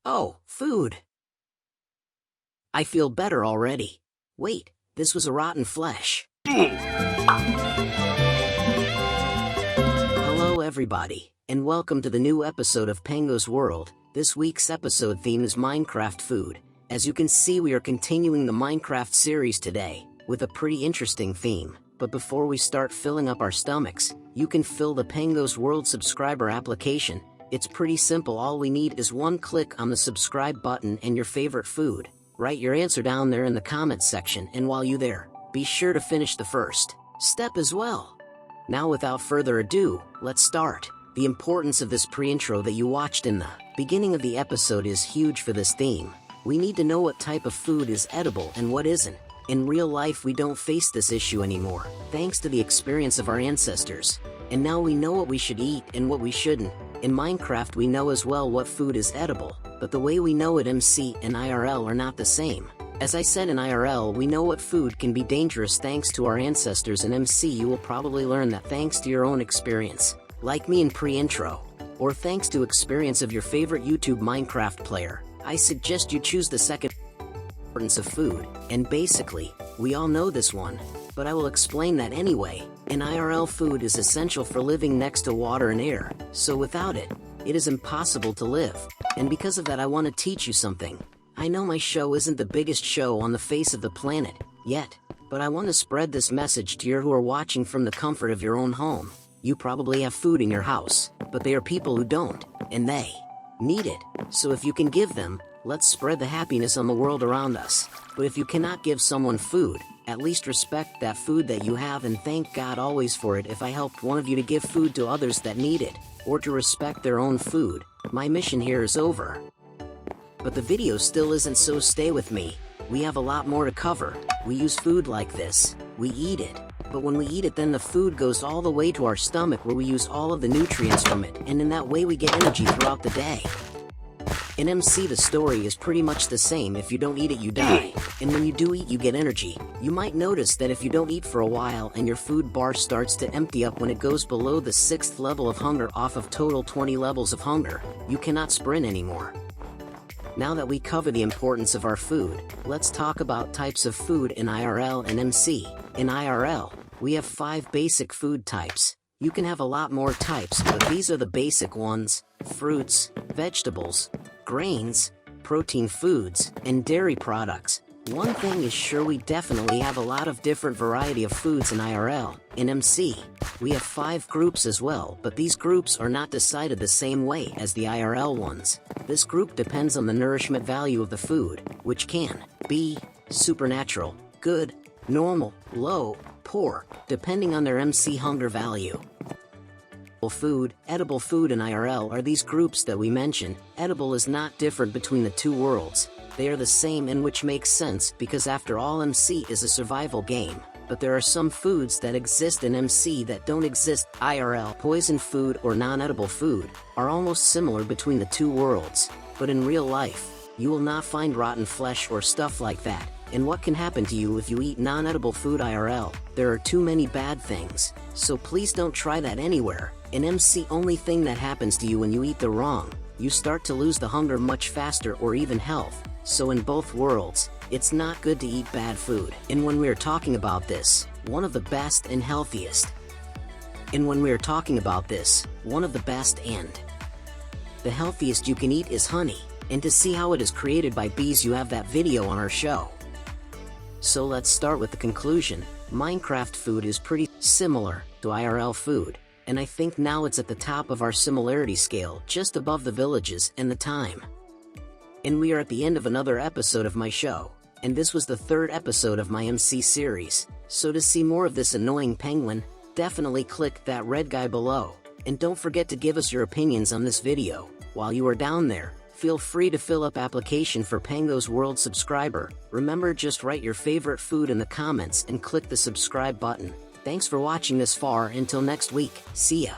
Oh, food. I feel better already. Wait, this was a rotten flesh. Hello everybody, and welcome to the new episode of Pengo's World. This week's episode theme is Minecraft food. As you can see, we are continuing the Minecraft series today, with a pretty interesting theme. But before we start filling up our stomachs, you can fill the Pengo's World subscriber application. It's pretty simple. All we need is one click on the subscribe button and your favorite food. Write your answer down there in the comments section, and while you're there, be sure to finish the first step as well. Now without further ado, let's start. The importance of this pre-intro that you watched in the beginning of the episode is huge for this theme. We need to know what type of food is edible and what isn't. In real life, we don't face this issue anymore, thanks to the experience of our ancestors. And now we know what we should eat and what we shouldn't. In Minecraft, we know as well what food is edible, but the way we know it MC and IRL are not the same. As I said, in IRL, we know what food can be dangerous thanks to our ancestors. In MC, you will probably learn that thanks to your own experience, like me in pre-intro, or thanks to experience of your favorite YouTube Minecraft player. I suggest you choose the second. Importance of food, and basically, we all know this one, but I will explain that anyway. In IRL, food is essential for living next to water and air, so without it, it is impossible to live. And because of that, I want to teach you something. I know my show isn't the biggest show on the face of the planet, yet, but I want to spread this message to you who are watching from the comfort of your own home. You probably have food in your house, but there are people who don't, and they need it. So if you can give them, let's spread the happiness on the world around us. But if you cannot give someone food, at least respect that food that you have and thank God always for it. If I helped one of you to give food to others that need it, or to respect their own food, my mission here is over. But the video still isn't, so stay with me. We have a lot more to cover. We use food like this. We eat it. But when we eat it, then the food goes all the way to our stomach, where we use all of the nutrients from it, and in that way we get energy throughout the day. In MC, the story is pretty much the same. If you don't eat it, you die. And when you do eat, you get energy. You might notice that if you don't eat for a while and your food bar starts to empty up when it goes below the 6th level of hunger off of total 20 levels of hunger, you cannot sprint anymore. Now that we cover the importance of our food, let's talk about types of food in IRL and MC. In IRL, we have 5 basic food types. You can have a lot more types, but these are the basic ones: fruits, vegetables, grains, protein foods, and dairy products. One thing is sure, we definitely have a lot of different variety of foods in IRL. In MC, we have 5 groups as well, but these groups are not decided the same way as the IRL ones. This group depends on the nourishment value of the food, which can be supernatural, good, normal, low, poor, depending on their MC hunger value. Edible food in IRL are these groups that we mentioned. Edible is not different between the two worlds. They are the same, and which makes sense because after all, MC is a survival game. But there are some foods that exist in MC that don't exist IRL. Poison food or non-edible food are almost similar between the two worlds. But in real life, you will not find rotten flesh or stuff like that. And what can happen to you if you eat non-edible food IRL? There are too many bad things, so please don't try that anywhere. In MC, only thing that happens to you when you eat the wrong, you start to lose the hunger much faster, or even health. So in both worlds, it's not good to eat bad food. And when we're talking about this, one of the best and the healthiest you can eat is honey. And to see how it is created by bees, you have that video on our show. So let's start with the conclusion. Minecraft food is pretty similar to IRL food, and I think now it's at the top of our similarity scale, just above the villages and the time. And we are at the end of another episode of my show, and this was the 3rd episode of my MC series. So to see more of this annoying penguin, definitely click that red guy below, and don't forget to give us your opinions on this video. While you are down there, feel free to fill up application for Pengo's World subscriber. Remember, just write your favorite food in the comments and click the subscribe button. Thanks for watching this far. Until next week, see ya.